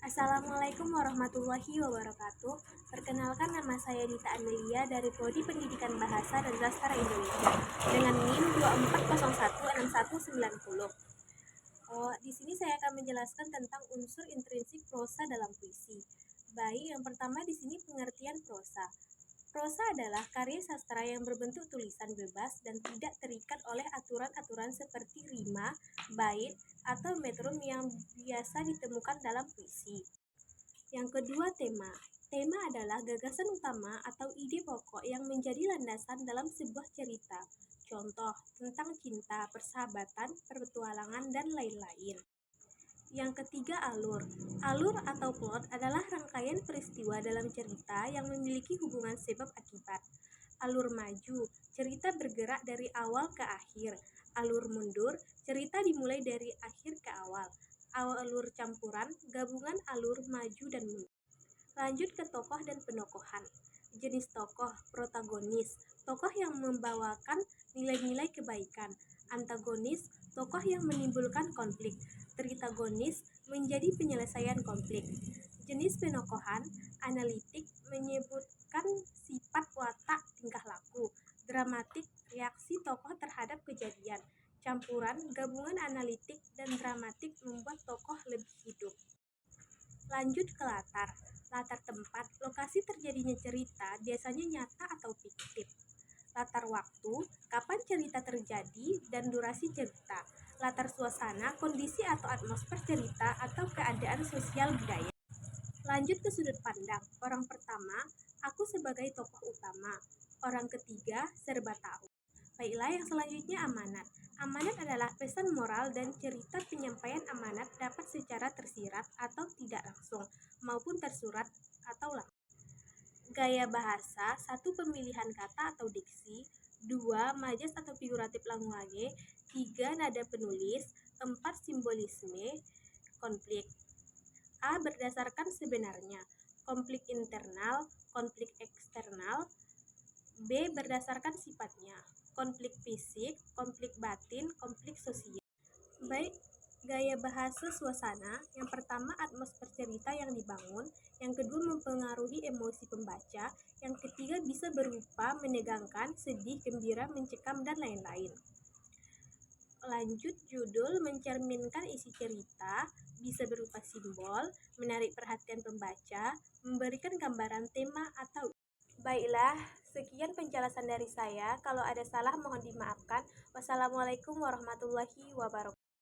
Assalamualaikum warahmatullahi wabarakatuh. Perkenalkan, nama saya Dita Amelia dari Prodi Pendidikan Bahasa dan Sastra Indonesia dengan NIM 24016190. Di sini saya akan menjelaskan tentang unsur intrinsik prosa dalam puisi. Baik, yang pertama di sini pengertian prosa. Prosa adalah karya sastra yang berbentuk tulisan bebas dan tidak terikat oleh aturan-aturan seperti rima, bait, atau metrum yang biasa ditemukan dalam puisi. Yang kedua, tema. Tema adalah gagasan utama atau ide pokok yang menjadi landasan dalam sebuah cerita. Contoh, tentang cinta, persahabatan, petualangan, dan lain-lain. Yang ketiga, alur. Alur atau plot adalah rangkaian peristiwa dalam cerita yang memiliki hubungan sebab akibat. Alur maju, cerita bergerak dari awal ke akhir. Alur mundur, cerita dimulai dari akhir ke awal. Alur campuran, gabungan alur maju dan mundur. Lanjut ke tokoh dan penokohan. Jenis tokoh, protagonis, tokoh yang membawakan nilai-nilai kebaikan. Antagonis, tokoh yang menimbulkan konflik. Tritagonis, menjadi penyelesaian konflik. Jenis penokohan, analitik, menyebutkan sifat, watak, tingkah laku. Dramatik, reaksi tokoh terhadap kejadian. Campuran, gabungan analitik dan dramatik membuat tokoh lebih hidup. Lanjut ke latar. Latar tempat, lokasi terjadinya cerita biasanya nyata atau fiktif. Latar waktu, kapan cerita terjadi dan durasi cerita. Latar suasana, kondisi atau atmosfer cerita atau keadaan sosial budaya. Lanjut ke sudut pandang. Orang pertama, aku sebagai tokoh utama. Orang ketiga, serba tahu. Baiklah, yang selanjutnya amanat. Amanat adalah pesan moral dan cerita. Penyampaian amanat dapat secara tersirat atau tidak langsung, maupun tersurat atau langsung. Gaya bahasa, 1. Pemilihan kata atau diksi, 2. Majas atau figuratif language, 3. Nada penulis, 4. Simbolisme, konflik. A. Berdasarkan sebenarnya, konflik internal, konflik eksternal. B. Berdasarkan sifatnya, konflik fisik, konflik batin, konflik sosial. Baik, gaya bahasa suasana. Yang pertama, atmosfer cerita yang dibangun. Yang kedua, mempengaruhi emosi pembaca. Yang ketiga, bisa berupa menegangkan, sedih, gembira, mencekam, dan lain-lain. Lanjut, judul mencerminkan isi cerita, bisa berupa simbol, menarik perhatian pembaca, memberikan gambaran tema atau. Baiklah, sekian penjelasan dari saya. Kalau ada salah mohon dimaafkan. Wassalamualaikum warahmatullahi wabarakatuh.